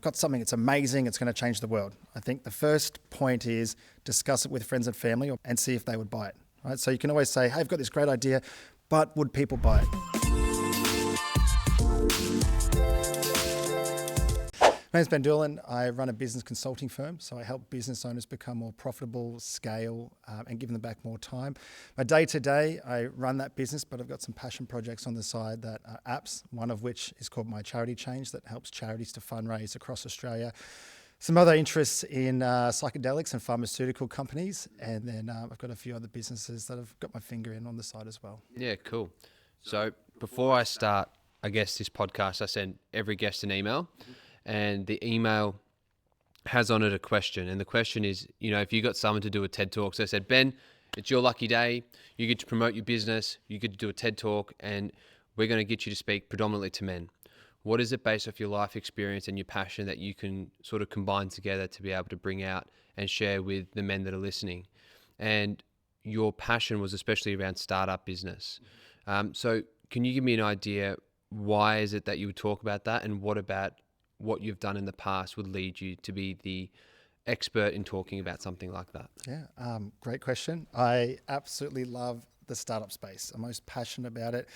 got something that's amazing, it's going to change the world. I think the first point is discuss it with friends and family and see if they would buy it. Right? So you can always say, hey, I've got this great idea, but would people buy it? My name's Ben Doolan. I run a business consulting firm, so I help business owners become more profitable, scale, and give them back more time. My day-to-day, I run that business, but I've got some passion projects on the side that are apps, one of which is called My Charity Change that helps charities to fundraise across Australia. Some other interests in psychedelics and pharmaceutical companies, and then I've got a few other businesses that I've got my finger in on the side as well. Yeah, cool. So before I start, I guess, this podcast, I send every guest an email. And the email has on it a question. And the question is, if you got someone to do a TED Talk, so I said, Ben, it's your lucky day. You get to promote your business. You get to do a TED Talk, and we're going to get you to speak predominantly to men. What is it based off your life experience and your passion that you can sort of combine together to be able to bring out and share with the men that are listening? And your passion was especially around startup business. So can you give me an idea, why is it that you would talk about that, and what about what you've done in the past would lead you to be the expert in talking about something like that? Yeah, great question. I absolutely love the startup space. I'm most passionate about it.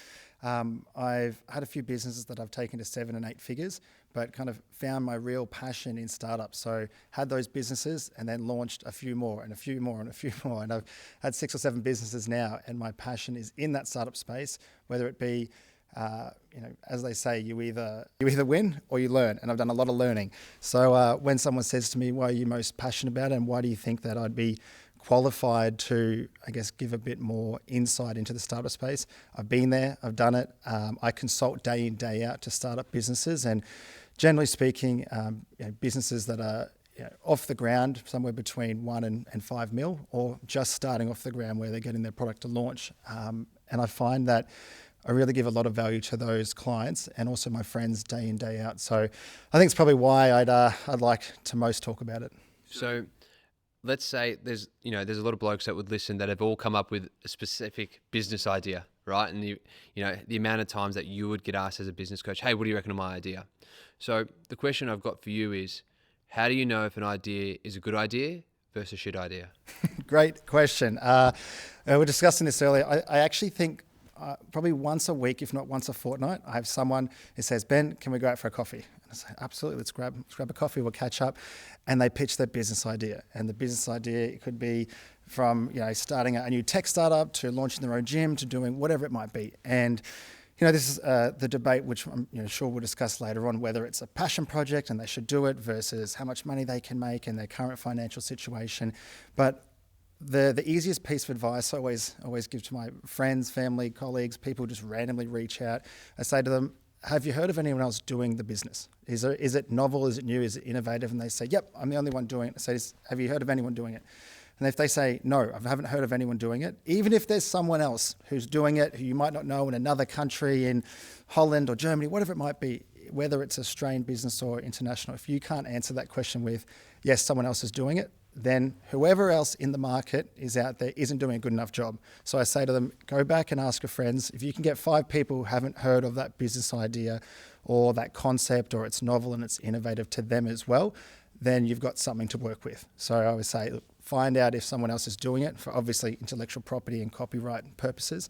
I've had a few businesses that I've taken to 7 and 8 figures, but kind of found my real passion in startups. So had those businesses and then launched a few more and a few more and a few more. And I've had 6 or 7 businesses now, and my passion is in that startup space, whether it be as they say, you either win or you learn, and I've done a lot of learning. So when someone says to me, why are you most passionate about it, and why do you think that I'd be qualified to, I guess, give a bit more insight into the startup space? I've been there, I've done it. I consult day in, day out to startup businesses, and generally speaking, businesses that are off the ground, somewhere between 1 and 5 mil, or just starting off the ground where they're getting their product to launch. And I find that I really give a lot of value to those clients and also my friends day in, day out. So I think it's probably why I'd like to most talk about it. So let's say there's a lot of blokes that would listen that have all come up with a specific business idea, right? And the amount of times that you would get asked as a business coach, hey, what do you reckon of my idea? So the question I've got for you is, how do you know if an idea is a good idea versus a shit idea? Great question. We were discussing this earlier. I actually think probably once a week, if not once a fortnight, I have someone who says, Ben, can we go out for a coffee? And I say, absolutely, let's grab a coffee, we'll catch up. And they pitch their business idea. And the business idea could be from starting a new tech startup to launching their own gym to doing whatever it might be. And this is the debate, which I'm sure we'll discuss later on, whether it's a passion project and they should do it versus how much money they can make and their current financial situation. But the easiest piece of advice I always give to my friends, family, colleagues, people just randomly reach out. I say to them, have you heard of anyone else doing the business? Is it novel? Is it new? Is it innovative? And they say, yep, I'm the only one doing it. I say, have you heard of anyone doing it? And if they say, no, I haven't heard of anyone doing it, even if there's someone else who's doing it, who you might not know in another country, in Holland or Germany, whatever it might be, whether it's Australian business or international, if you can't answer that question with, yes, someone else is doing it, then whoever else in the market is out there isn't doing a good enough job. So I say to them, go back and ask your friends. If you can get 5 people who haven't heard of that business idea or that concept, or it's novel and it's innovative to them as well, then you've got something to work with. So I would say, look, find out if someone else is doing it for obviously intellectual property and copyright purposes.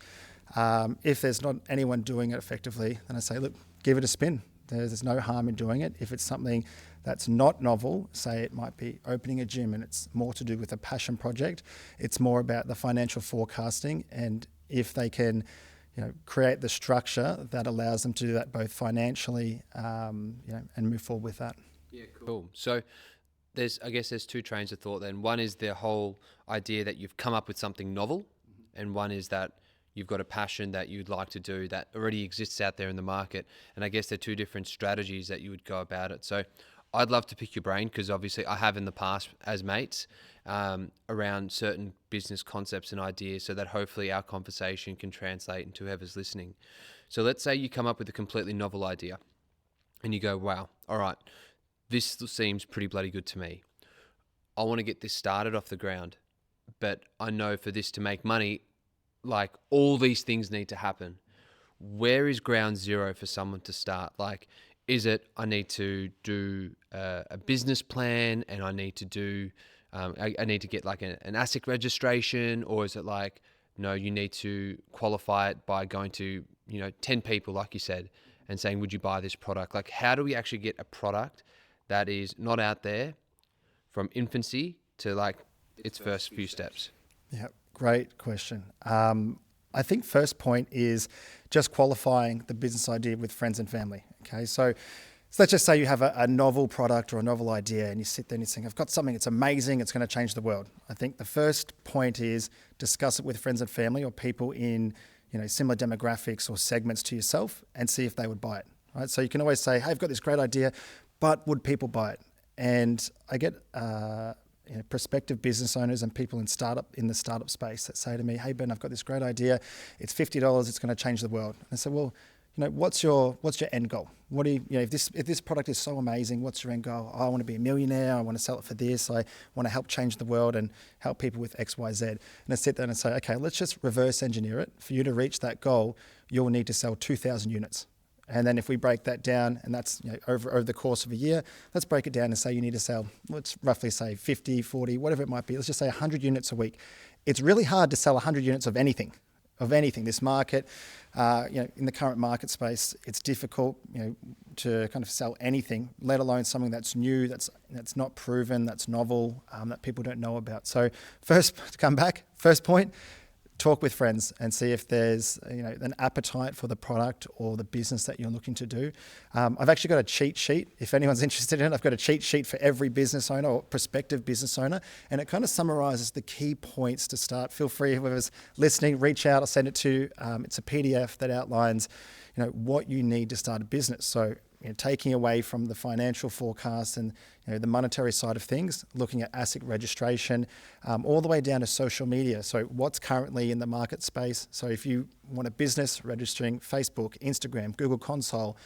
If there's not anyone doing it effectively, then I say, look, give it a spin. There's no harm in doing it. If it's something that's not novel, say it might be opening a gym and it's more to do with a passion project, it's more about the financial forecasting, and if they can create the structure that allows them to do that both financially and move forward with that. Yeah, cool. So there's 2 trains of thought then. One is the whole idea that you've come up with something novel, and one is that you've got a passion that you'd like to do that already exists out there in the market. And I guess they're 2 different strategies that you would go about it. So I'd love to pick your brain, because obviously I have in the past as mates around certain business concepts and ideas, so that hopefully our conversation can translate into whoever's listening. So let's say you come up with a completely novel idea and you go, wow, all right, this seems pretty bloody good to me. I want to get this started off the ground, but I know for this to make money, like all these things need to happen. Where is ground zero for someone to start? Like, is it I need to do a business plan and I need to do, I need to get like an ASIC registration, or is it like, no, you need to qualify it by going to, 10 people, like you said, and saying, would you buy this product? Like, how do we actually get a product that is not out there from infancy to like its first few steps? Yeah, great question. I think first point is just qualifying the business idea with friends and family. Okay, so let's just say you have a novel product or a novel idea, and you sit there and you think, I've got something that's amazing, it's going to change the world. I think the first point is discuss it with friends and family or people in similar demographics or segments to yourself, and see if they would buy it. Right, so you can always say, hey, I've got this great idea, but would people buy it? And I get prospective business owners and people in the startup space that say to me, hey Ben, I've got this great idea. It's $50. It's going to change the world. And I say, well, what's your end goal? What do you, if this product is so amazing, what's your end goal? Oh, I want to be a millionaire. I want to sell it for this. I want to help change the world and help people with X, Y, Z. And I sit there and say, okay, let's just reverse engineer it. For you to reach that goal, you'll need to sell 2,000 units. And then if we break that down, and that's over the course of a year, let's break it down and say you need to sell, let's roughly say 50, 40, whatever it might be. Let's just say 100 units a week. It's really hard to sell 100 units of anything. This market, in the current market space, it's difficult, to kind of sell anything, let alone something that's new, that's not proven, that's novel, that people don't know about. So first point, talk with friends and see if there's an appetite for the product or the business that you're looking to do. I've actually got a cheat sheet. If anyone's interested in it, I've got a cheat sheet for every business owner or prospective business owner, and it kind of summarizes the key points to start. Feel free, whoever's listening, reach out. I'll send it to you. It's a PDF that outlines what you need to start a business. So taking away from the financial forecast and the monetary side of things, looking at ASIC registration, all the way down to social media. So what's currently in the market space. So if you want a business, registering Facebook, Instagram, Google Console,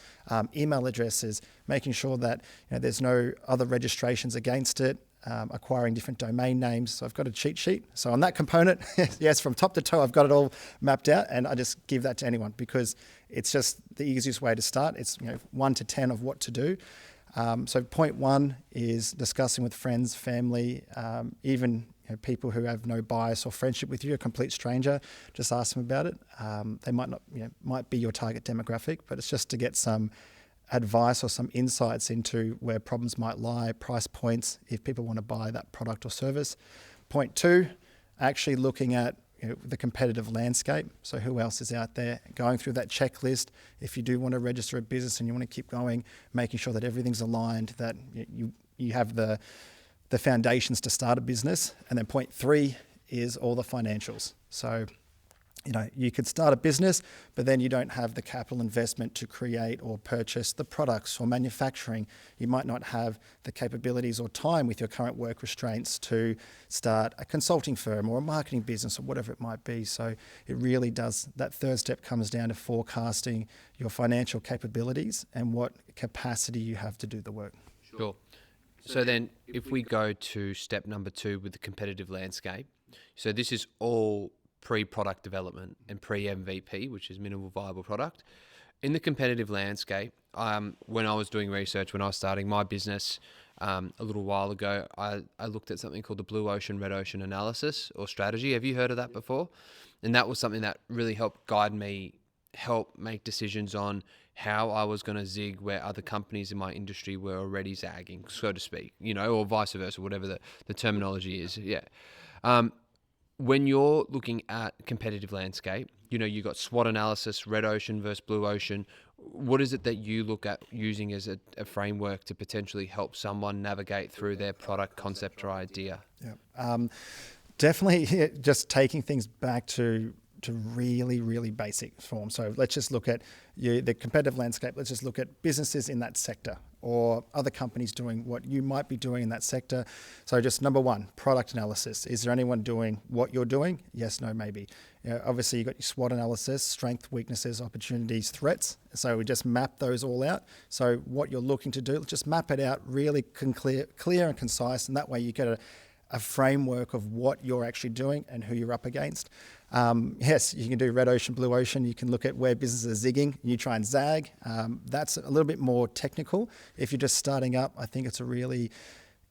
email addresses, making sure that there's no other registrations against it, acquiring different domain names. So I've got a cheat sheet. So on that component, yes, from top to toe, I've got it all mapped out, and I just give that to anyone because it's just the easiest way to start. It's 1 to 10 of what to do. So point one is discussing with friends, family, even people who have no bias or friendship with you, a complete stranger. Just ask them about it. They might not, might be your target demographic, but it's just to get some advice or some insights into where problems might lie, price points, if people want to buy that product or service. Point two, actually looking at the competitive landscape. So who else is out there? Going through that checklist. If you do want to register a business and you want to keep going, making sure that everything's aligned, that you have the foundations to start a business. And then point three is all the financials. So you could start a business, but then you don't have the capital investment to create or purchase the products or manufacturing. You might not have the capabilities or time with your current work restraints to start a consulting firm or a marketing business or whatever it might be. So it really does, that third step comes down to forecasting your financial capabilities and what capacity you have to do the work. Sure. So then if we go to step number 2 with the competitive landscape, so this is all pre-product development and pre-MVP, which is minimal viable product. In the competitive landscape, when I was doing research, when I was starting my business a little while ago, I looked at something called the blue ocean, red ocean analysis or strategy. Have you heard of that before? And that was something that really helped guide me, help make decisions on how I was going to zig where other companies in my industry were already zagging, so to speak, or vice versa, whatever the terminology is. Yeah. When you're looking at competitive landscape, you got SWOT analysis, red ocean versus blue ocean. What is it that you look at using as a framework to potentially help someone navigate through their product concept or idea? Yeah. Definitely just taking things back to really, really basic form. So let's just look at the competitive landscape. Let's just look at businesses in that sector or other companies doing what you might be doing in that sector. So just number one, product analysis. Is there anyone doing what you're doing? Yes, no, maybe. Obviously, you've got your SWOT analysis, strength, weaknesses, opportunities, threats. So we just map those all out. So what you're looking to do, just map it out really clear and concise, and that way you get a framework of what you're actually doing and who you're up against. Yes, you can do red ocean, blue ocean. You can look at where businesses are zigging. You try and zag. That's a little bit more technical. If you're just starting up, I think it's a really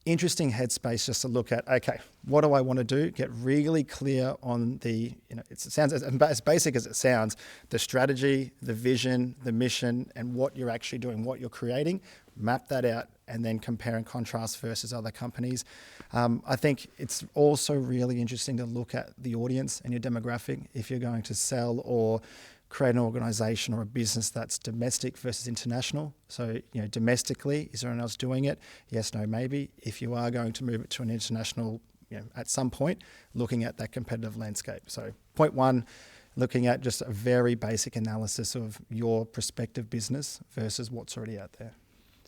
interesting headspace just to look at, okay, what do I want to do? Get really clear on the, it sounds as basic as it sounds, the strategy, the vision, the mission, and what you're actually doing, what you're creating, map that out, and then compare and contrast versus other companies. I think it's also really interesting to look at the audience and your demographic. If you're going to sell or create an organization or a business that's domestic versus international. So, domestically, is there anyone else doing it? Yes, no, maybe. If you are going to move it to an international, at some point, looking at that competitive landscape. So point one, looking at just a very basic analysis of your prospective business versus what's already out there.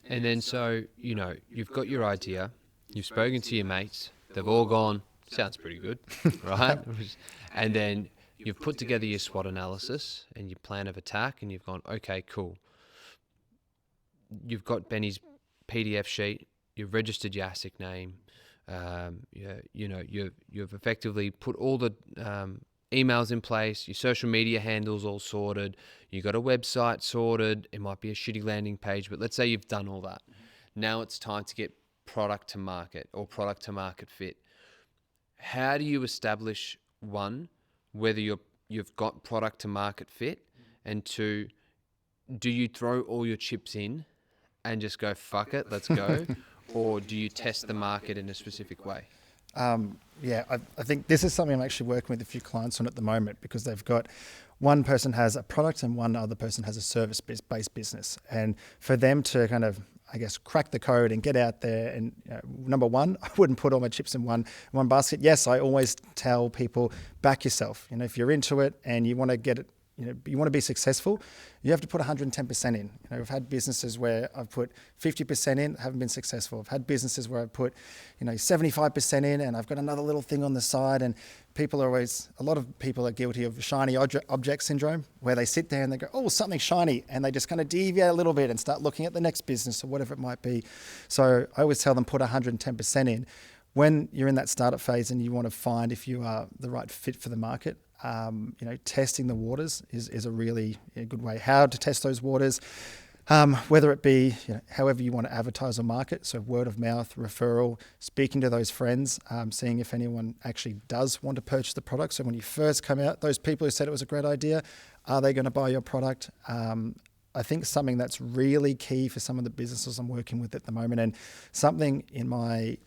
And then so, you've got your idea, you've spoken to your mates, they've all gone, sounds pretty good, right? And then you've put together your SWOT analysis and your plan of attack, and you've gone, okay, cool. You've got Benny's PDF sheet. You've registered your ASIC name. You've effectively put all the emails in place. Your social media handles all sorted. You got a website sorted. It might be a shitty landing page, but let's say you've done all that. Now it's time to get product to market or product to market fit. How do you establish, one, whether you've got product to market fit, and two, do you throw all your chips in and just go, fuck it, let's go? Or do you test the market in a specific way? I think this is something I'm actually working with a few clients on at the moment, because they've got one person has a product and one other person has a service-based business. And for them to kind of, crack the code and get out there and, number one, I wouldn't put all my chips in one basket. Yes, I always tell people, back yourself. If you're into it and you want to get it, you want to be successful, you have to put 110% in. We've had businesses where I've put 50% in, haven't been successful. I've had businesses where I've put, 75% in, and I've got another little thing on the side. And a lot of people are guilty of shiny object syndrome, where they sit there and they go, oh, something shiny, and they just kind of deviate a little bit and start looking at the next business or whatever it might be. So I always tell them, put 110% in. When you're in that startup phase and you want to find if you are the right fit for the market, testing the waters is a really good way. How to test those waters, whether it be however you want to advertise or market, so word of mouth, referral, speaking to those friends, seeing if anyone actually does want to purchase the product. So when you first come out, those people who said it was a great idea, are they going to buy your product? I think something that's really key for some of the businesses I'm working with at the moment, and something in my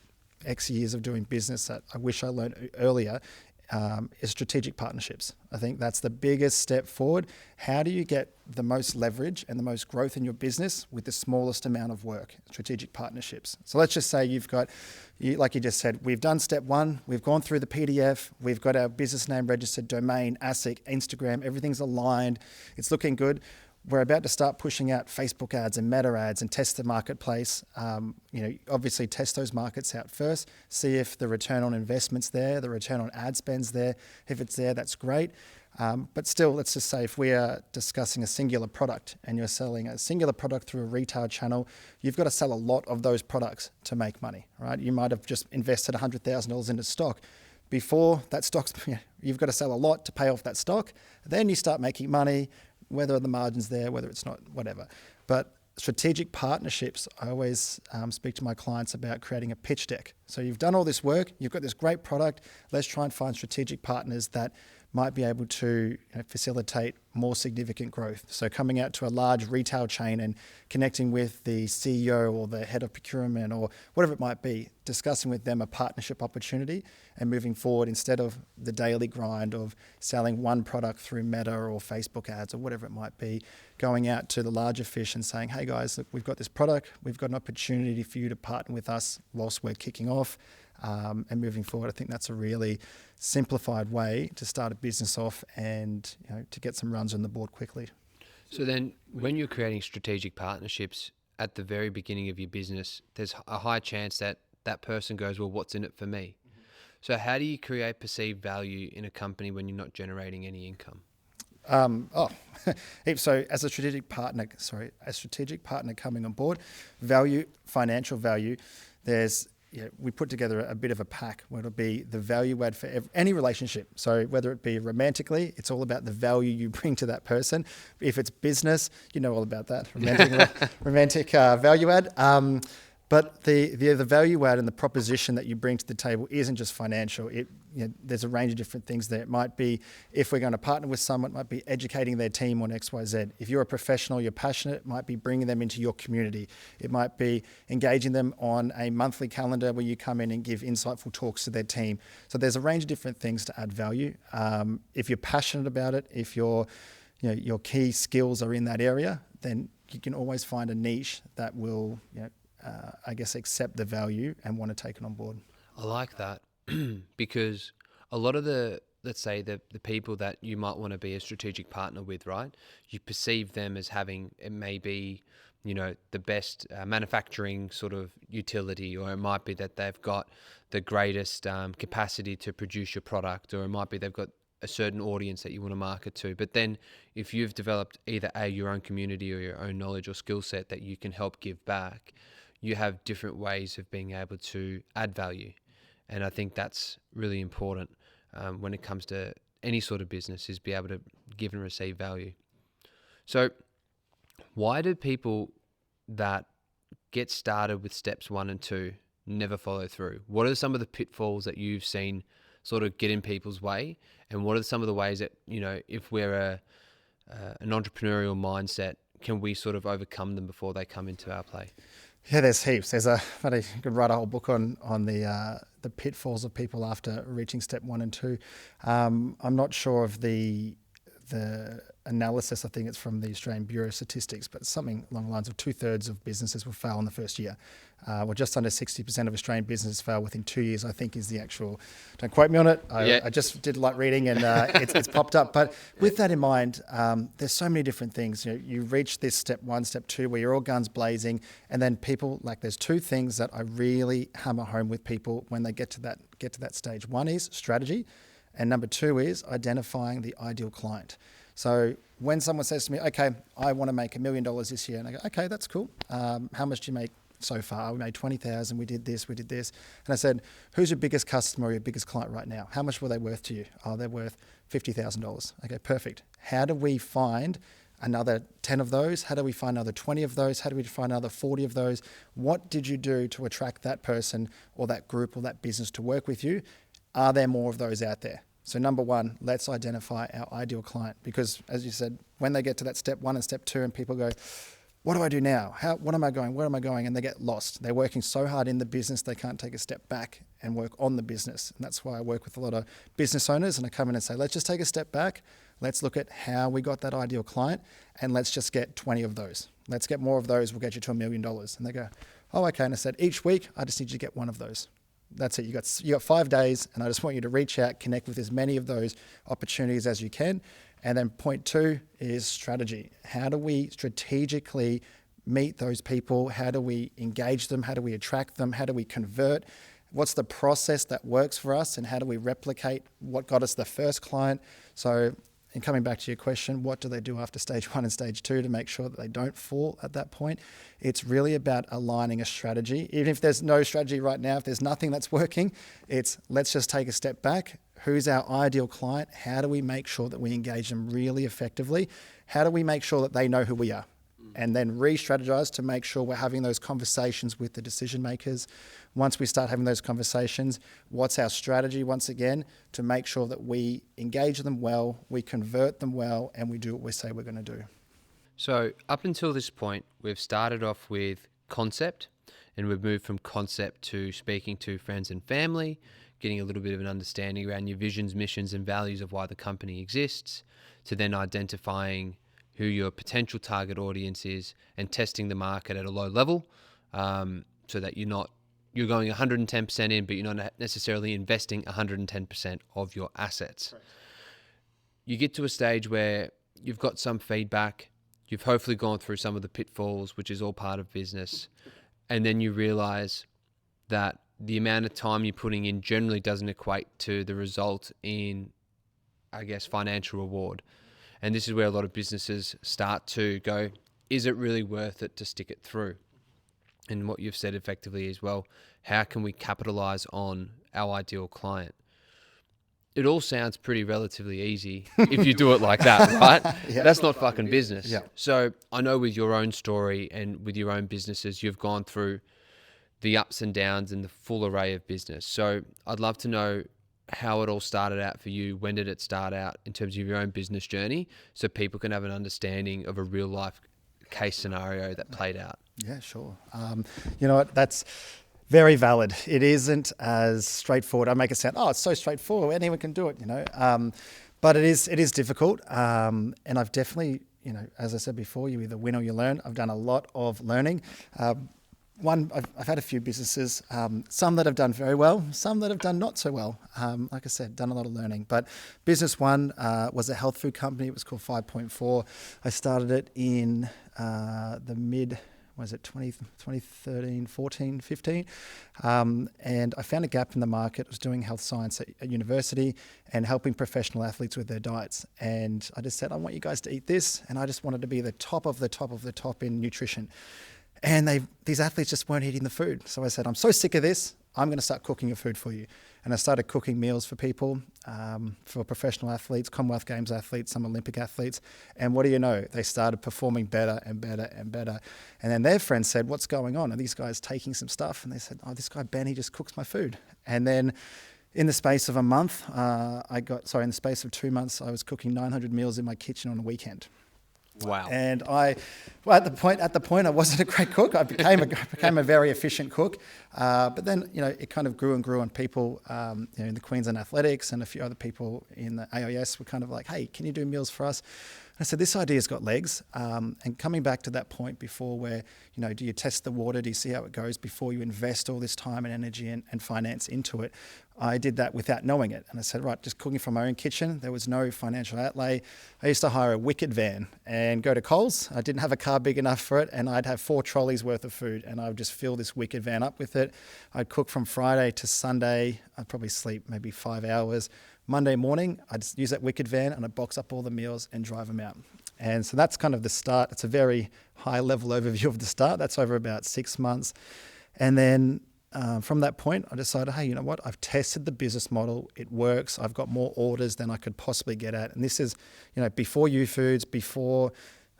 X years of doing business that I wish I learned earlier, is strategic partnerships. I think that's the biggest step forward. How do you get the most leverage and the most growth in your business with the smallest amount of work? Strategic partnerships. So let's just say you've got, like you just said, we've done step one, we've gone through the PDF, we've got our business name registered, domain, ASIC, Instagram, everything's aligned, it's looking good. We're about to start pushing out Facebook ads and meta ads and test the marketplace. Obviously test those markets out first, see if the return on investment's there, the return on ad spend's there. If it's there, that's great. But still, let's just say if we are discussing a singular product and you're selling a singular product through a retail channel, you've got to sell a lot of those products to make money, right? You might have just invested $100,000 into stock. Before that stock's, you've got to sell a lot to pay off that stock. Then you start making money, whether the margin's there, whether it's not, whatever. But strategic partnerships, I always speak to my clients about creating a pitch deck. So you've done all this work, you've got this great product, let's try and find strategic partners that might be able to facilitate more significant growth. So coming out to a large retail chain and connecting with the CEO or the head of procurement or whatever it might be, discussing with them a partnership opportunity and moving forward instead of the daily grind of selling one product through Meta or Facebook ads or whatever it might be, going out to the larger fish and saying, hey guys, look, we've got this product, we've got an opportunity for you to partner with us whilst we're kicking off. And moving forward, I think that's a really simplified way to start a business off and to get some runs on the board quickly. So then when you're creating strategic partnerships at the very beginning of your business, there's a high chance that that person goes, well, what's in it for me? Mm-hmm. So how do you create perceived value in a company when you're not generating any income? So as a strategic partner coming on board, value, financial value, there's we put together a bit of a pack where it'll be the value add for any relationship. So whether it be romantically, it's all about the value you bring to that person. If it's business, you know all about that, romantic value add. But the value add and the proposition that you bring to the table isn't just financial. There's a range of different things there. It might be, if we're going to partner with someone, it might be educating their team on X, Y, Z. If you're a professional, you're passionate, it might be bringing them into your community. It might be engaging them on a monthly calendar where you come in and give insightful talks to their team. So there's a range of different things to add value. If you're passionate about it, if your key skills are in that area, then you can always find a niche that will, accept the value and want to take it on board. I like that because a lot of the people that you might want to be a strategic partner with, right? You perceive them as having, it may be, the best manufacturing sort of utility, or it might be that they've got the greatest capacity to produce your product, or it might be they've got a certain audience that you want to market to. But then if you've developed either your own community or your own knowledge or skill set that you can help give back, you have different ways of being able to add value. And I think that's really important when it comes to any sort of business, is be able to give and receive value. So why do people that get started with steps 1 and 2 never follow through? What are some of the pitfalls that you've seen sort of get in people's way? And what are some of the ways that, if we're an entrepreneurial mindset, can we sort of overcome them before they come into our play? Yeah, there's heaps. You could write a whole book on the pitfalls of people after reaching step 1 and 2. I'm not sure of the analysis. I think it's from the Australian Bureau of Statistics, but something along the lines of 2/3 of businesses will fail in the first year. Just under 60% of Australian businesses fail within 2 years, I think is the actual, don't quote me on it. I just did light reading and it's popped up. But with that in mind, there's so many different things. You reach this step 1, step 2, where you're all guns blazing, and then people, there's 2 things that I really hammer home with people when they get to that stage. One is strategy, and number 2 is identifying the ideal client. So when someone says to me, okay, I want to make $1 million this year, and I go, okay, that's cool. How much do you make so far? We made 20,000. We did this. And I said, who's your biggest customer or your biggest client right now? How much were they worth to you? Oh, they're worth $50,000. Okay, perfect. How do we find another 10 of those? How do we find another 20 of those? How do we find another 40 of those? What did you do to attract that person or that group or that business to work with you? Are there more of those out there? So number 1, let's identify our ideal client, because as you said, when they get to that step 1 and step 2 and people go, what do I do now? What am I going? Where am I going? And they get lost. They're working so hard in the business, they can't take a step back and work on the business. And that's why I work with a lot of business owners, and I come in and say, let's just take a step back. Let's look at how we got that ideal client, and let's just get 20 of those. Let's get more of those. We'll get you to $1 million. And they go, oh, okay. And I said, each week, I just need you to get 1 of those. That's it. You got 5 days, and I just want you to reach out, connect with as many of those opportunities as you can. And then point 2 is strategy. How do we strategically meet those people? How do we engage them? How do we attract them? How do we convert? What's the process that works for us? And how do we replicate what got us the first client? So, and coming back to your question, what do they do after stage 1 and stage 2 to make sure that they don't fall at that point? It's really about aligning a strategy. Even if there's no strategy right now, if there's nothing that's working, it's let's just take a step back. Who's our ideal client? How do we make sure that we engage them really effectively? How do we make sure that they know who we are? And then re-strategize to make sure we're having those conversations with the decision makers. Once we start having those conversations, what's our strategy once again to make sure that we engage them well, we convert them well, and we do what we say we're going to do. So up until this point, we've started off with concept, and we've moved from concept to speaking to friends and family, getting a little bit of an understanding around your visions, missions, and values of why the company exists, to then identifying who your potential target audience is and testing the market at a low level, so that you're going 110% in, but you're not necessarily investing 110% of your assets. Right. You get to a stage where you've got some feedback, you've hopefully gone through some of the pitfalls, which is all part of business, and then you realize that the amount of time you're putting in generally doesn't equate to the result in, I guess, financial reward. And this is where a lot of businesses start to go, is it really worth it to stick it through? and what you've said effectively is, well, how can we capitalize on our ideal client? It all sounds pretty relatively easy if you do it like that, right? Yeah. That's not fucking business. Yeah. So I know with your own story and with your own businesses, you've gone through the ups and downs and the full array of business. So I'd love to know how it all started out for you. When did it start out in terms of your own business journey, so people can have an understanding of a real life case scenario that played out? Yeah, sure. You know what? That's very valid. It isn't as straightforward. I make it sound, oh, it's so straightforward. Anyone can do it, you know. But it is difficult. And I've definitely, you know, as I said before, you either win or you learn. I've done a lot of learning. I've had a few businesses, some that have done very well, some that have done not so well. Like I said, done a lot of learning. But business one was a health food company. It was called 5.4. I started it in the mid, 2013, 14, 15. And I found a gap in the market. I was doing health science at university and helping professional athletes with their diets. And I just said, I want you guys to eat this. And I just wanted to be the top of the top of the top in nutrition. And these athletes just weren't eating the food. So I said, I'm so sick of this. I'm going to start cooking your food for you. And I started cooking meals for people, for professional athletes, Commonwealth Games athletes, some Olympic athletes. And what do you know? They started performing better and better and better. And then their friends said, what's going on? Are these guys taking some stuff? And they said, oh, this guy, Ben, he just cooks my food. And then in the space of a month, in the space of 2 months, I was cooking 900 meals in my kitchen on a weekend. Wow. And at the point, I wasn't a great cook. I became a very efficient cook. But then, you know, it kind of grew and grew, and people, in the Queensland Athletics and a few other people in the AIS were kind of like, hey, can you do meals for us? I said, this idea's got legs. And coming back to that point before where, you know, do you test the water? Do you see how it goes before you invest all this time and energy and finance into it? I did that without knowing it. And I said, right, just cooking from my own kitchen. There was no financial outlay. I used to hire a wicked van and go to Coles. I didn't have a car big enough for it. And I'd have 4 trolleys worth of food. And I would just fill this wicked van up with it. I'd cook from Friday to Sunday. I'd probably sleep maybe 5 hours. Monday morning, I'd just use that wicked van and I'd box up all the meals and drive them out. And so that's kind of the start. It's a very high level overview of the start. That's over about 6 months. And then from that point, I decided, hey, you know what? I've tested the business model. It works. I've got more orders than I could possibly get at. And this is, you know, before YouFoods, before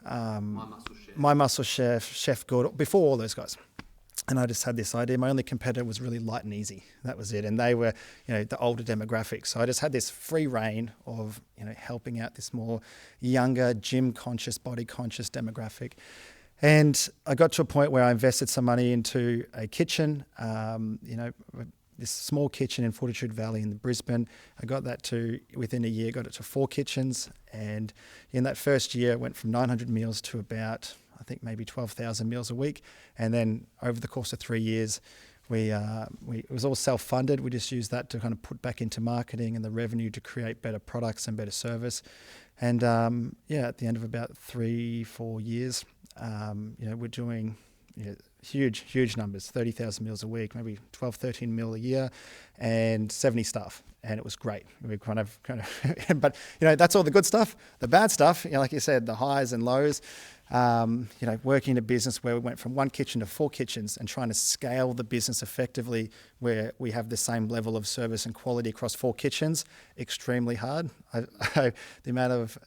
My Muscle Chef, Chef Good, before all those guys. And I just had this idea. My only competitor was really Light and Easy. That was it. And they were, you know, the older demographic. So I just had this free reign of, you know, helping out this more younger, gym conscious, body conscious demographic. And I got to a point where I invested some money into a kitchen, this small kitchen in Fortitude Valley in Brisbane. I got that to, within a year, got it to 4 kitchens. And in that first year, it went from 900 meals to about, I think maybe 12,000 meals a week. And then over the course of 3 years, it was all self-funded. We just used that to kind of put back into marketing and the revenue to create better products and better service. And at the end of about 3-4 years, we're doing huge numbers, 30,000 meals a week, maybe 12, 13 mil a year, and 70 staff. And it was great. We kind of, but that's all the good stuff. The bad stuff, like you said, the highs and lows. Working in a business where we went from 1 kitchen to 4 kitchens and trying to scale the business effectively, where we have the same level of service and quality across 4 kitchens, extremely hard. The amount of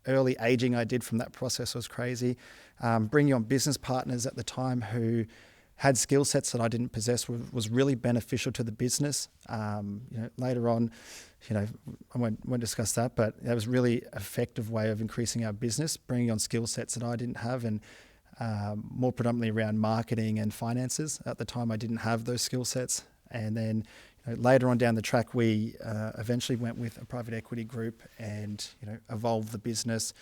early aging I did from that process was crazy. Bringing on business partners at the time who had skill sets that I didn't possess was really beneficial to the business. Later on, I won't discuss that, but that was really effective way of increasing our business, bringing on skill sets that I didn't have, and more predominantly around marketing and finances. At the time, I didn't have those skill sets. And then later on down the track, we eventually went with a private equity group and evolved the business.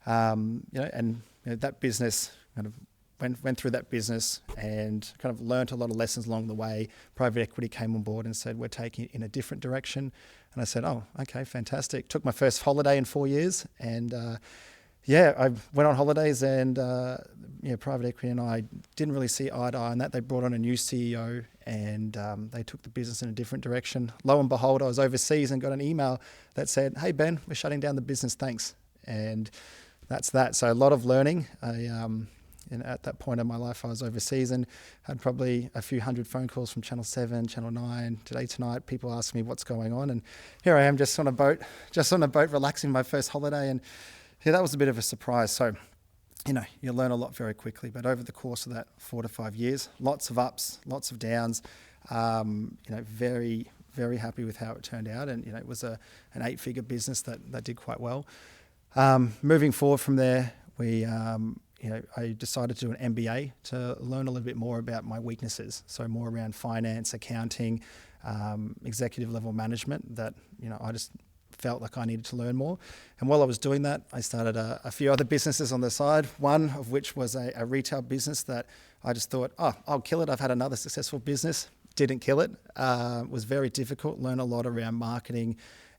That business kind of went through that business and kind of learnt a lot of lessons along the way. Private equity came on board and said, we're taking it in a different direction. And I said, oh, okay, fantastic. Took my first holiday in 4 years. And I went on holidays, and private equity and I didn't really see eye to eye on that. They brought on a new CEO, and they took the business in a different direction. Lo and behold, I was overseas and got an email that said, hey, Ben, we're shutting down the business, thanks. And that's that. So a lot of learning. at that point in my life, I was overseas and had probably a few hundred phone calls from Channel 7, Channel 9, Today Tonight, people asking me what's going on. And here I am just on a boat, relaxing my first holiday. And yeah, that was a bit of a surprise. So, you learn a lot very quickly. But over the course of that 4 to 5 years, lots of ups, lots of downs, very, very happy with how it turned out. And, it was an 8-figure business that did quite well. Moving forward from there, I decided to do an MBA to learn a little bit more about my weaknesses. So more around finance, accounting, executive level management that, I just felt like I needed to learn more. And while I was doing that, I started a few other businesses on the side, one of which was a retail business that I just thought, I'll kill it. I've had another successful business. Didn't kill it. It was very difficult, learn a lot around marketing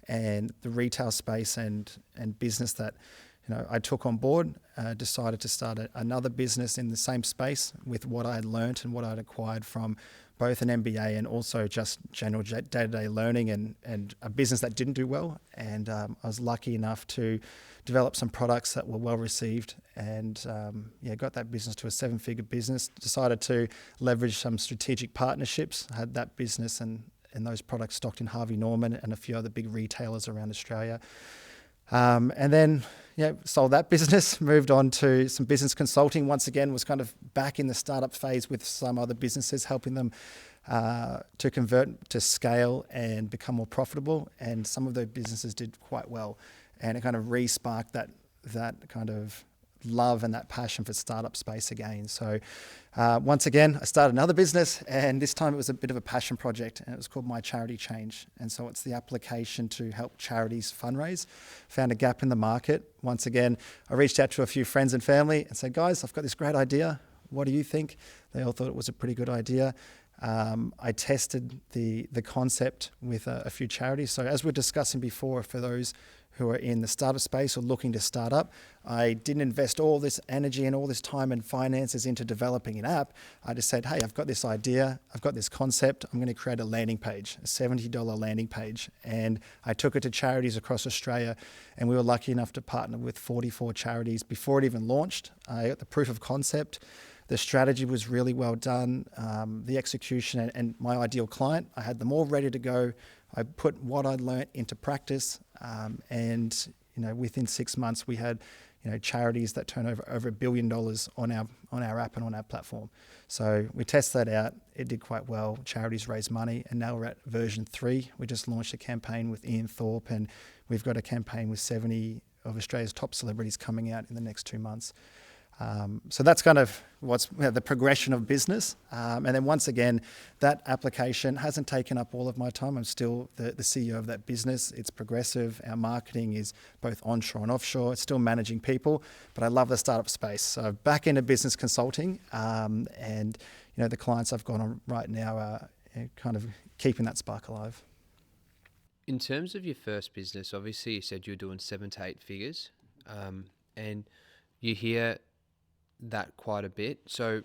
and the retail space and business that, I took on board, decided to start another business in the same space with what I had learnt and what I'd acquired from both an MBA and also just general day-to-day learning and a business that didn't do well. And I was lucky enough to develop some products that were well received and got that business to a 7-figure business. Decided to leverage some strategic partnerships. I had that business and those products stocked in Harvey Norman and a few other big retailers around Australia. And then, sold that business, moved on to some business consulting. Once again, was kind of back in the startup phase with some other businesses, helping them to convert to scale and become more profitable. And some of those businesses did quite well. And it kind of re-sparked that kind of love and that passion for startup space again. So once again, I started another business, and this time it was a bit of a passion project, and it was called My Charity Change. And so it's the application to help charities fundraise. Found a gap in the market. Once again, I reached out to a few friends and family and said, guys, I've got this great idea. What do you think? They all thought it was a pretty good idea. I tested the concept with a few charities. So as we we're discussing before, for those who are in the startup space or looking to start up, I didn't invest all this energy and all this time and finances into developing an app. I just said, hey, I've got this idea, I've got this concept, I'm going to create a landing page, a $70 landing page. And I took it to charities across Australia, and we were lucky enough to partner with 44 charities before it even launched. I got the proof of concept. The strategy was really well done. The execution and my ideal client, I had them all ready to go. I put what I'd learnt into practice, and within 6 months we had charities that turn over $1 billion on our app and on our platform. So we tested that out. It did quite well. Charities raised money, and now we're at version 3. We just launched a campaign with Ian Thorpe, and we've got a campaign with 70 of Australia's top celebrities coming out in the next 2 months. So that's kind of what's the progression of business. And then once again, that application hasn't taken up all of my time. I'm still the CEO of that business. It's progressive. Our marketing is both onshore and offshore. It's still managing people, but I love the startup space. So back into business consulting, and the clients I've got on right now are kind of keeping that spark alive. In terms of your first business, obviously you said you were doing 7 to 8 figures, and you hear that quite a bit. So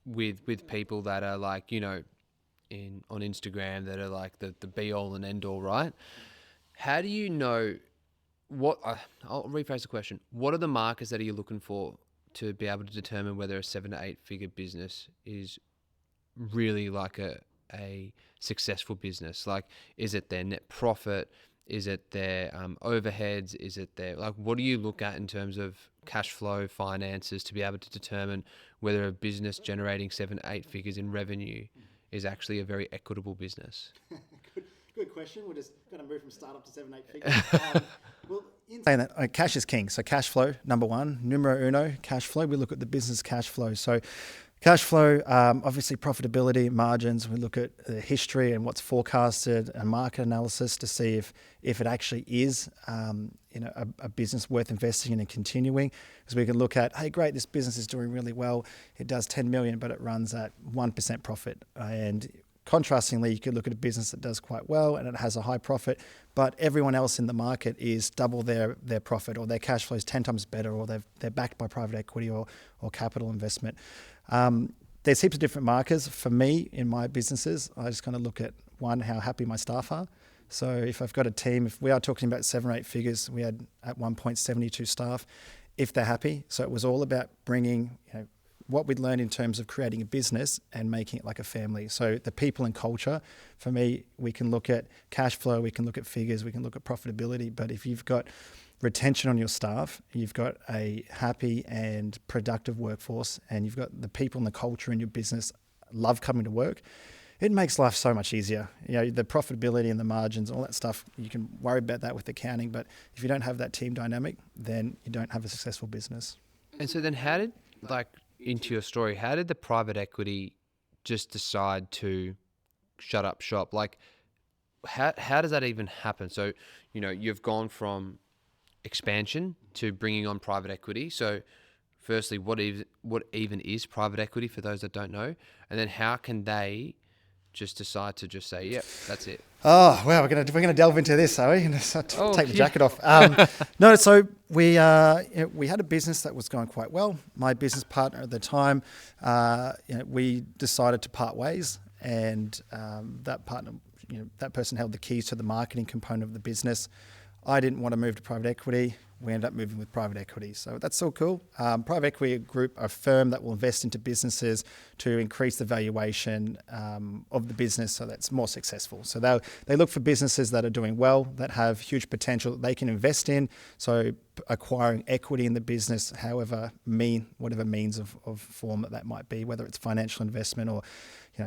with people that are like, on Instagram that are like the be all and end all, right? How do you know I'll rephrase the question. What are the markers that are you looking for to be able to determine whether a 7 to 8 figure business is really like a successful business? Like, is it their net profit? Is it their overheads? Is it their, what do you look at in terms of cash flow, finances, to be able to determine whether a business generating 7 to 8 figures in revenue is actually a very equitable business? Good question. We're just going to move from startup to 7, 8 figures. Well, in saying that, cash is king. So cash flow, number one, numero uno, cash flow. We look at the business cash flow. So cash flow, obviously profitability, margins. We look at the history and what's forecasted, and market analysis to see if it actually is, a business worth investing in and continuing. Because we can look at, hey, great, this business is doing really well. It does 10 million, but it runs at 1% profit. And contrastingly, you could look at a business that does quite well and it has a high profit, but everyone else in the market is double their profit, or their cash flow is 10 times better, or they're backed by private equity or capital investment. There's heaps of different markers. For me, in my businesses, I just kind of look at, one, how happy my staff are. So if I've got a team, if we are talking about 7 or 8 figures, we had at one point 72 staff, if they're happy. So it was all about bringing what we'd learned in terms of creating a business and making it like a family. So the people and culture, for me, we can look at cash flow, we can look at figures, we can look at profitability. But if you've got retention on your staff, you've got a happy and productive workforce, and you've got the people and the culture in your business love coming to work, it makes life so much easier. The profitability and the margins, all that stuff, you can worry about that with accounting, but if you don't have that team dynamic, then you don't have a successful business. And so then how did, into your story, how did the private equity just decide to shut up shop? How does that even happen? So, you've gone from expansion to bringing on private equity. So firstly, what even is private equity for those that don't know? And then how can they just decide to just say, yep, that's it? Oh, wow, we're gonna delve into this, are we? Take the jacket off. No, so we had a business that was going quite well. My business partner at the time, we decided to part ways, and that partner, that person held the keys to the marketing component of the business. I didn't want to move to private equity. We ended up moving with private equity. So that's so cool. Private equity group, a firm that will invest into businesses to increase the valuation of the business so that's more successful. So they look for businesses that are doing well, that have huge potential that they can invest in. So acquiring equity in the business, whatever means of form that might be, whether it's financial investment or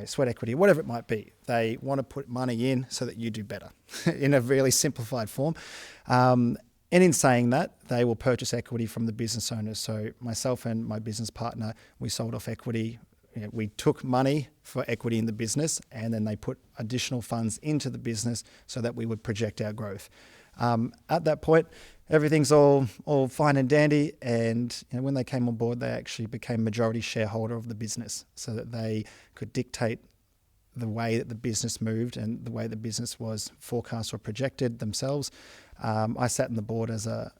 sweat equity, whatever it might be. They want to put money in so that you do better in a really simplified form. And in saying that, they will purchase equity from the business owners. So myself and my business partner, we sold off equity. We took money for equity in the business, and then they put additional funds into the business so that we would project our growth. At that point, everything's all fine and dandy. And when they came on board, they actually became majority shareholder of the business so that they could dictate the way that the business moved and the way the business was forecast or projected themselves. I sat in the board as a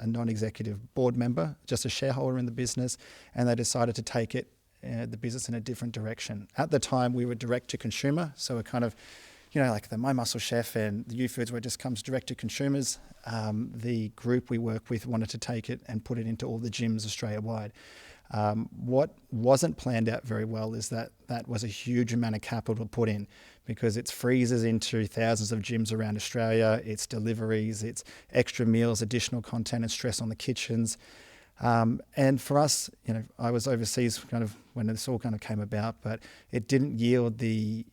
non-executive board member, just a shareholder in the business, and they decided to take the business in a different direction. At the time, we were direct to consumer, so we're kind of, like the My Muscle Chef and the U-Foods, where it just comes direct to consumers. The group we work with wanted to take it and put it into all the gyms Australia-wide. What wasn't planned out very well is that was a huge amount of capital to put in, because it's freezers into thousands of gyms around Australia, it's deliveries, it's extra meals, additional content and stress on the kitchens. And for us, I was overseas kind of when this all kind of came about, but it didn't yield the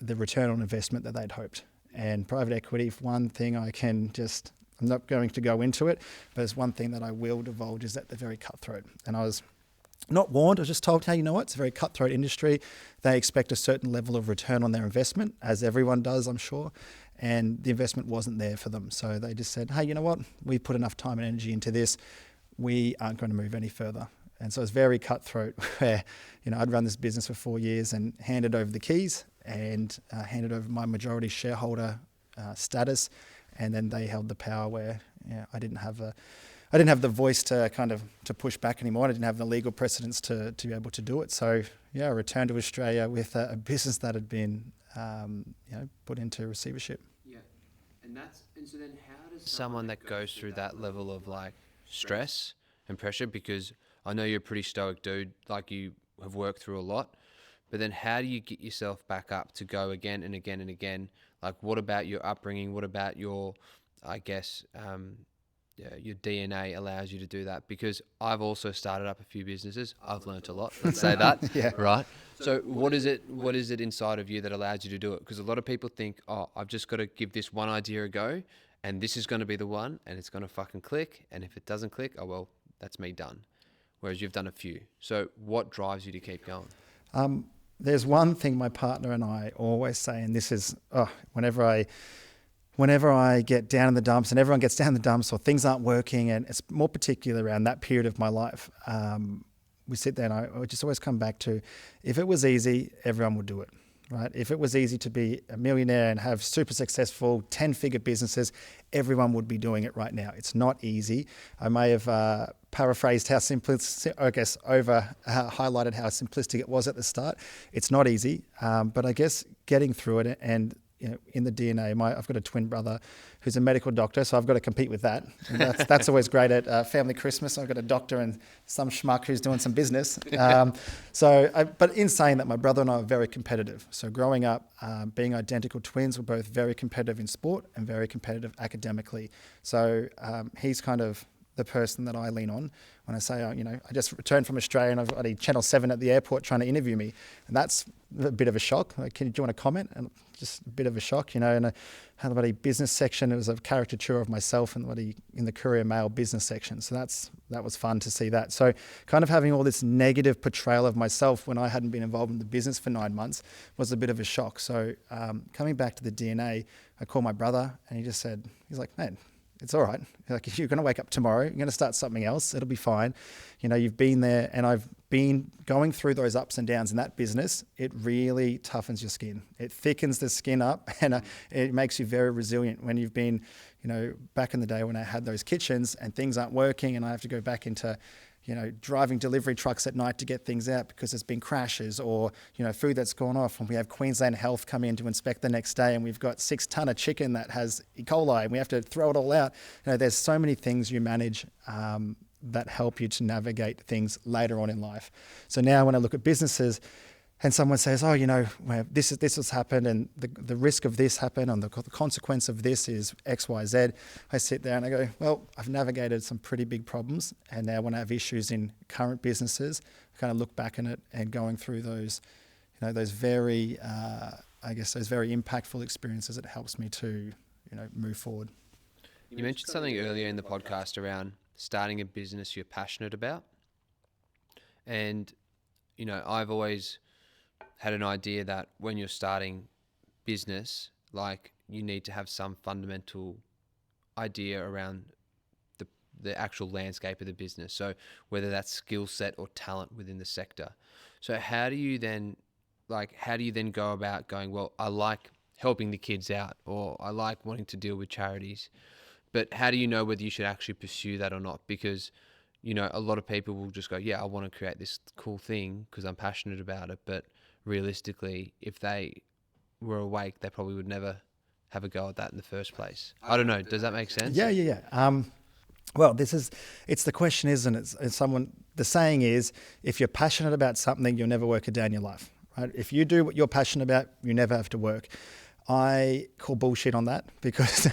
return on investment that they'd hoped. And private equity, if one thing I'm not going to go into it, but it's one thing that I will divulge, is that they're very cutthroat. And I was not warned, I was just told, hey, it's a very cutthroat industry. They expect a certain level of return on their investment, as everyone does, I'm sure. And the investment wasn't there for them. So they just said, hey, you know what? We put enough time and energy into this. We aren't going to move any further. And so it's very cutthroat where, I'd run this business for 4 years and handed over the keys and handed over my majority shareholder status. And then they held the power where I didn't have the voice to push back anymore. I didn't have the legal precedence to be able to do it. So I returned to Australia with a business that had been put into receivership. Yeah, and so then how does someone that goes through that level of stress and pressure, because I know you're a pretty stoic dude, you have worked through a lot, but then how do you get yourself back up to go again and again and again? What about your upbringing? What about your, your DNA allows you to do that? Because I've also started up a few businesses. I've learnt a lot. Let's say that. Yeah. Right. So what is it inside of you that allows you to do it? Because a lot of people think, I've just got to give this one idea a go, and this is going to be the one, and it's going to fucking click. And if it doesn't click, that's me done. Whereas you've done a few. So what drives you to keep going? There's one thing my partner and I always say, and this is whenever I get down in the dumps, and everyone gets down in the dumps, or things aren't working, and it's more particular around that period of my life, we sit there and I just always come back to, if it was easy, everyone would do it, right? If it was easy to be a millionaire and have super successful 10-figure businesses, everyone would be doing it right now. It's not easy. I may have paraphrased how highlighted how simplistic it was at the start. It's not easy, but I guess getting through it and in the DNA. I've got a twin brother who's a medical doctor, so I've got to compete with that. And that's always great at family Christmas. I've got a doctor and some schmuck who's doing some business. But in saying that, my brother and I are very competitive. So growing up, being identical twins, we're both very competitive in sport and very competitive academically. So he's kind of the person that I lean on when I say, I just returned from Australia and I've got a Channel 7 at the airport trying to interview me. And that's a bit of a shock. Like, do you want to comment? And just a bit of a shock, And I had a business section. It was a caricature of myself in the Courier Mail business section. So that was fun to see that. So kind of having all this negative portrayal of myself when I hadn't been involved in the business for 9 months was a bit of a shock. So coming back to the DNA, I called my brother and he's like, man, it's all right. Like, you're going to wake up tomorrow, you're going to start something else. It'll be fine. You've been there, and I've been going through those ups and downs in that business. It really toughens your skin. It thickens the skin up, and it makes you very resilient. When you've been, back in the day when I had those kitchens and things aren't working and I have to go back into driving delivery trucks at night to get things out because there's been crashes or, food that's gone off. And we have Queensland Health come in to inspect the next day and we've got 6 ton of chicken that has E. coli and we have to throw it all out. There's so many things you manage that help you to navigate things later on in life. So now when I look at businesses, and someone says, this has happened and the risk of this happened and the consequence of this is X, Y, Z. I sit there and I go, well, I've navigated some pretty big problems. And now when I have issues in current businesses, I kind of look back on it and going through those, those very, those very impactful experiences, it helps me to, move forward. You mentioned something earlier in the podcast around starting a business you're passionate about. And, I've always had an idea that when you're starting business, like, you need to have some fundamental idea around the actual landscape of the business. So whether that's skill set or talent within the sector. So how do you then go about going, well, I like helping the kids out or I like wanting to deal with charities, but how do you know whether you should actually pursue that or not? Because, a lot of people will just go, yeah, I want to create this cool thing because I'm passionate about it. But realistically, if they were awake, they probably would never have a go at that in the first place. I don't know. Does that make sense? Yeah. Well, it's the question, isn't it? The saying is, if you're passionate about something, you'll never work a day in your life, right? If you do what you're passionate about, you never have to work. I call bullshit on that because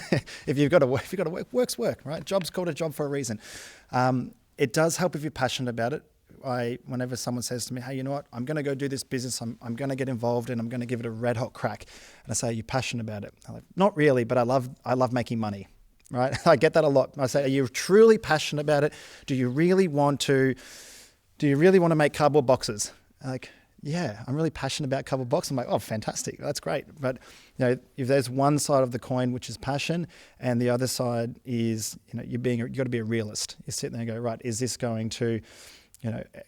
if you've got to work, work's work, right? Job's called a job for a reason. It does help if you're passionate about it. Whenever someone says to me, hey, you know what, I'm going to go do this business, I'm going to get involved and I'm going to give it a red hot crack. And I say, are you passionate about it? I'm like, not really, but I love making money, right? I get that a lot. I say, are you truly passionate about it? Do you really want to make cardboard boxes? Like, yeah, I'm really passionate about cardboard boxes. I'm like, oh, fantastic. That's great. But, if there's one side of the coin, which is passion, and the other side is, you've got to be a realist. You sit there and go, right, is this going to,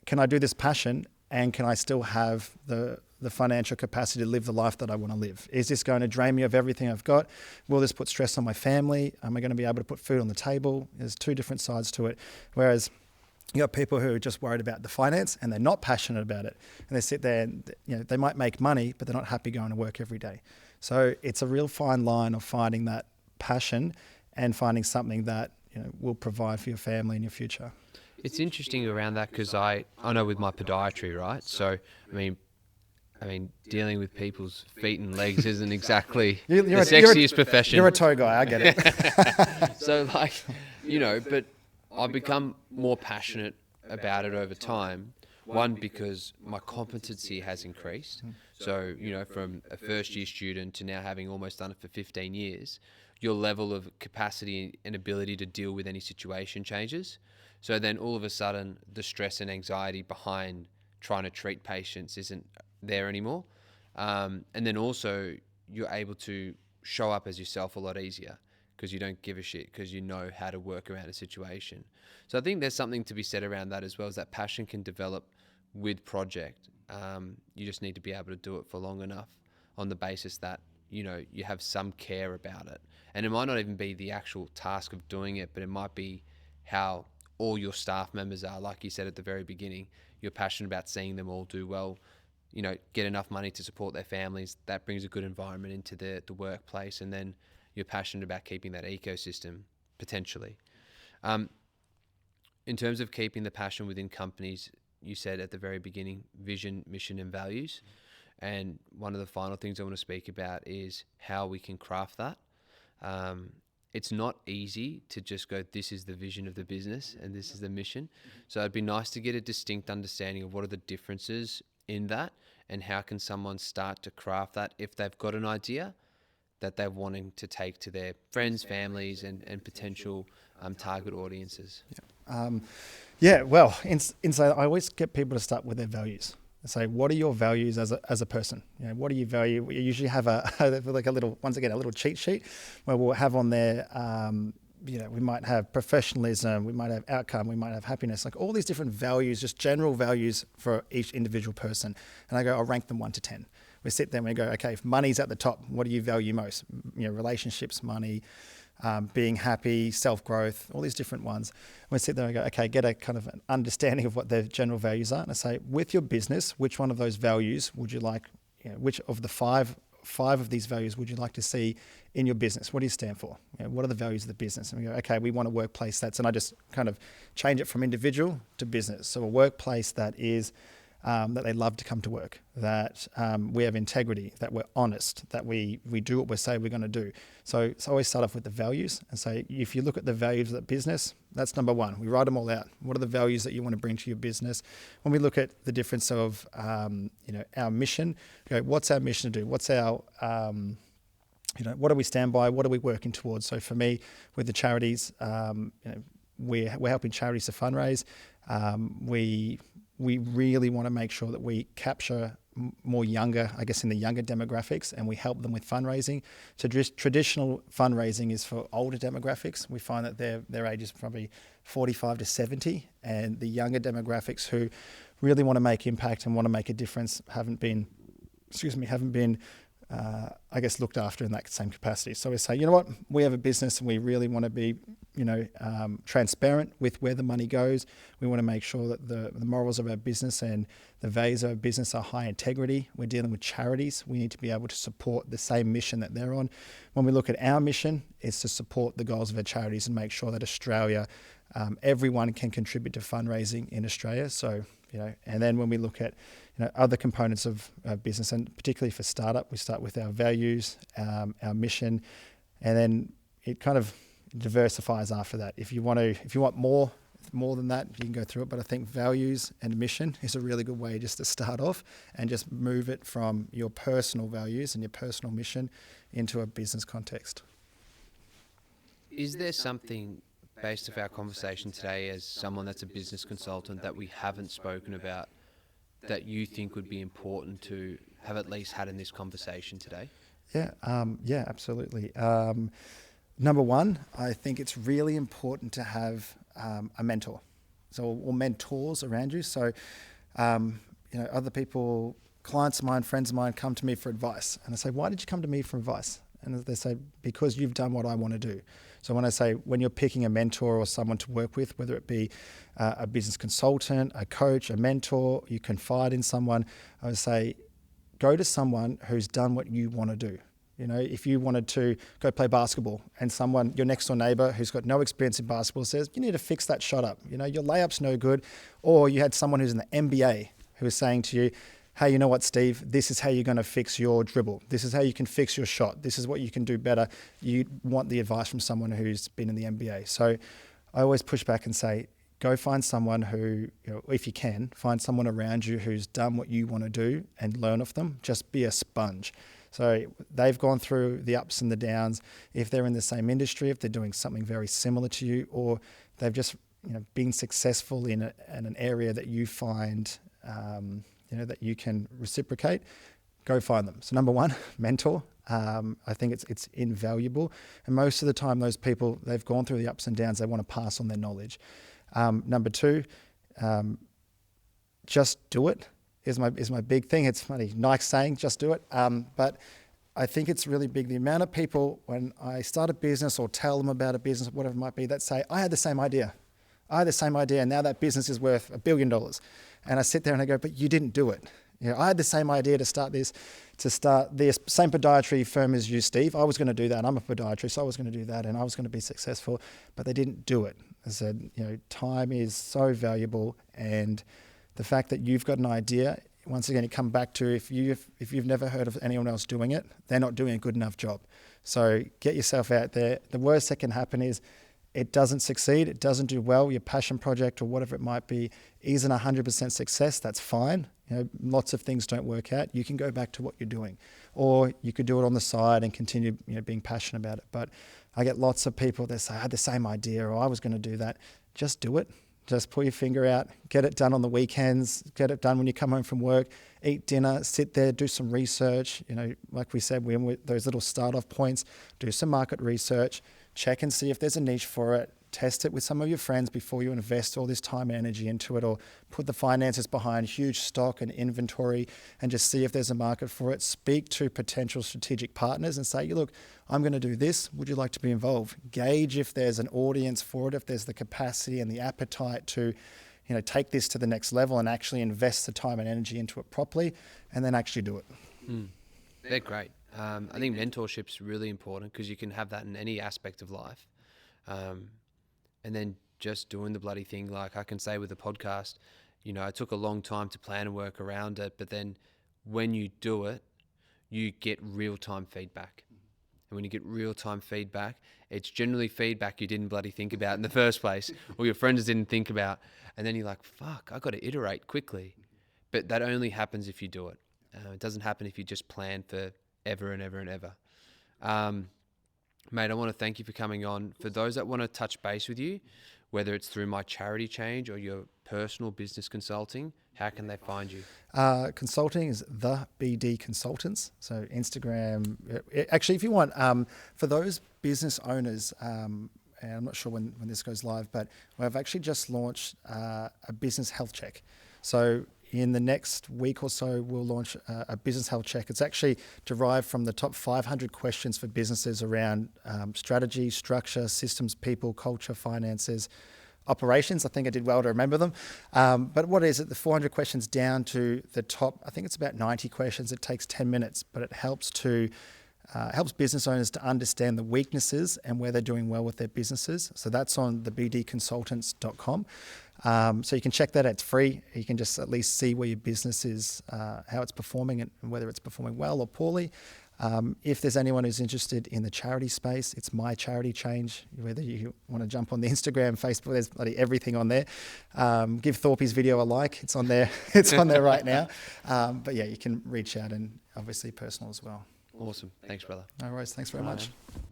can I do this passion and can I still have the financial capacity to live the life that I want to live? Is this going to drain me of everything I've got? Will this put stress on my family? Am I going to be able to put food on the table? There's 2 different sides to it. Whereas you got people who are just worried about the finance and they're not passionate about it. And they sit there and, they might make money, but they're not happy going to work every day. So it's a real fine line of finding that passion and finding something that, will provide for your family in your future. It's interesting around that because I know with my podiatry, right? So, I mean, dealing with people's feet and legs isn't exactly the sexiest profession. You're a toe guy, I get it. So, but I've become more passionate about it over time. One, because my competency has increased. So, from a first-year student to now having almost done it for 15 years, your level of capacity and ability to deal with any situation changes. So then all of a sudden, the stress and anxiety behind trying to treat patients isn't there anymore. And then also, you're able to show up as yourself a lot easier because you don't give a shit because you know how to work around a situation. So I think there's something to be said around that as well, is that passion can develop with project. You just need to be able to do it for long enough on the basis that, you have some care about it. And it might not even be the actual task of doing it, but it might be how all your staff members are. Like you said at the very beginning, you're passionate about seeing them all do well, get enough money to support their families. That brings a good environment into the workplace, and then you're passionate about keeping that ecosystem potentially. In terms of keeping the passion within companies, you said at the very beginning, vision, mission, and values. And one of the final things I want to speak about is how we can craft that. It's not easy to just go, this is the vision of the business and this is the mission. So it'd be nice to get a distinct understanding of what are the differences in that, and how can someone start to craft that if they've got an idea that they're wanting to take to their friends, families, and potential target audiences. Well, inside, I always get people to start with their values. I say, what are your values as a person? What do you value? We usually have a little cheat sheet where we'll have on there, we might have professionalism, we might have outcome, we might have happiness, like all these different values, just general values for each individual person. And I go, I'll rank them 1 to 10. We sit there and we go, okay, if money's at the top, what do you value most? Relationships, money, being happy, self-growth, all these different ones. We sit there and go, okay, get a kind of an understanding of what their general values are. And I say, with your business, which one of those values would you like, which of the five of these values would you like to see in your business? What do you stand for? What are the values of the business? And we go, okay, we want a workplace and I just kind of change it from individual to business. So a workplace that is, that they love to come to work, that we have integrity, that we're honest, that we do what we say we're going to do. So I always start off with the values and say, if you look at the values of the business, that's number one. We write them all out. What are the values that you want to bring to your business? When we look at the difference of, our mission, what's our mission to do? What's our, what do we stand by? What are we working towards? So for me, with the charities, we're helping charities to fundraise. We really want to make sure that we capture more younger, I guess in the younger demographics, and we help them with fundraising. So traditional fundraising is for older demographics. We find that their age is probably 45 to 70, and the younger demographics who really want to make impact and want to make a difference haven't been looked after in that same capacity. So we say, you know what, we have a business and we really want to be, transparent with where the money goes. We want to make sure that the morals of our business and the values of our business are high integrity. We're dealing with charities. We need to be able to support the same mission that they're on. When we look at our mission, it's to support the goals of our charities and make sure that Australia, everyone can contribute to fundraising in Australia. So, and then when we look at other components of business, and particularly for startup, we start with our values, our mission, and then it kind of diversifies after that. If you want more than that, you can go through it. But I think values and mission is a really good way just to start off and just move it from your personal values and your personal mission into a business context. Is there something, based off our conversation today, as someone that's a business consultant, that we haven't spoken about that you think would be important to have at least had in this conversation today? Yeah, absolutely. Number one, I think it's really important to have a mentor, or mentors around you. So, other people, clients of mine, friends of mine, come to me for advice, and I say, "Why did you come to me for advice?" And they say, "Because you've done what I want to do." So when I say, when you're picking a mentor or someone to work with, whether it be a business consultant, a coach, a mentor, you confide in someone, I would say, go to someone who's done what you want to do. If you wanted to go play basketball and someone, your next door neighbor who's got no experience in basketball says, you need to fix that shot up. Your layup's no good. Or you had someone who's in the NBA who is saying to you, hey, you know what, Steve, this is how you're going to fix your dribble. This is how you can fix your shot. This is what you can do better. You want the advice from someone who's been in the NBA. So I always push back and say, go find someone who, if you can, find someone around you who's done what you want to do and learn off them. Just be a sponge. So they've gone through the ups and the downs. If they're in the same industry, if they're doing something very similar to you, or they've just been successful in an area that you find that you can reciprocate, go find them. So number one, mentor. I think it's invaluable. And most of the time, those people, they've gone through the ups and downs. They want to pass on their knowledge. Number two, just do it is my big thing. It's funny, Nike saying, just do it. But I think it's really big. The amount of people, when I start a business or tell them about a business, whatever it might be, that say, I had the same idea. And now that business is worth $1 billion. And I sit there and I go, but you didn't do it. You know, I had the same idea to start the same podiatry firm as you, Steve. I was going to do that. I'm a podiatrist, so I was going to do that, and I was going to be successful, but they didn't do it. I said, you know, time is so valuable, and the fact that you've got an idea, once again, you come back to if you've never heard of anyone else doing it, they're not doing a good enough job. So get yourself out there. The worst that can happen is it doesn't succeed, it doesn't do well, your passion project or whatever it might be isn't 100% success, that's fine. You know, lots of things don't work out. You can go back to what you're doing, or you could do it on the side and continue, you know, being passionate about it. But I get lots of people that say, I had the same idea, or I was going to do that. Just do it. Just pull your finger out, get it done on the weekends, get it done when you come home from work, eat dinner, sit there, do some research. You know, like we said, with those little start-off points, do some market research, check and see if there's a niche for it, test it with some of your friends before you invest all this time and energy into it, or put the finances behind huge stock and inventory and just see if there's a market for it. Speak to potential strategic partners and say, look, I'm going to do this. Would you like to be involved? Gauge if there's an audience for it, if there's the capacity and the appetite to, you know, take this to the next level and actually invest the time and energy into it properly, and then actually do it. They're great. I think mentorship's really important because you can have that in any aspect of life. And then just doing the bloody thing, like I can say with the podcast, you know, it took a long time to plan and work around it, but then when you do it, you get real-time feedback. And when you get real-time feedback, it's generally feedback you didn't bloody think about in the first place, or your friends didn't think about. And then you're like, fuck, I got to iterate quickly. But that only happens if you do it. It doesn't happen if you just plan for ever and ever and ever. Mate, I want to thank you for coming on. For those that want to touch base with you, whether it's through my charity change or your personal business consulting, how can they find you? Consulting is the BD Consultants. So Instagram. Actually, if you want, for those business owners, and I'm not sure when this goes live, but we've actually just launched a business health check. So in the next week or so, we'll launch a business health check. It's actually derived from the top 500 questions for businesses around strategy, structure, systems, people, culture, finances, operations. I think I did well to remember them. But what is it? The 400 questions down to the top, I think it's about 90 questions. It takes 10 minutes, but it helps business owners to understand the weaknesses and where they're doing well with their businesses. So that's on thebdconsultants.com. So you can check that. It's free. You can just at least see where your business is, how it's performing, and whether it's performing well or poorly. If there's anyone who's interested in the charity space, it's My Charity Change. Whether you want to jump on the Instagram, Facebook, there's bloody everything on there. Give Thorpe his video a like. It's on there. It's on there right now. But yeah, you can reach out, and obviously personal as well. Awesome. Thanks, brother. No worries. Thanks very much. Man.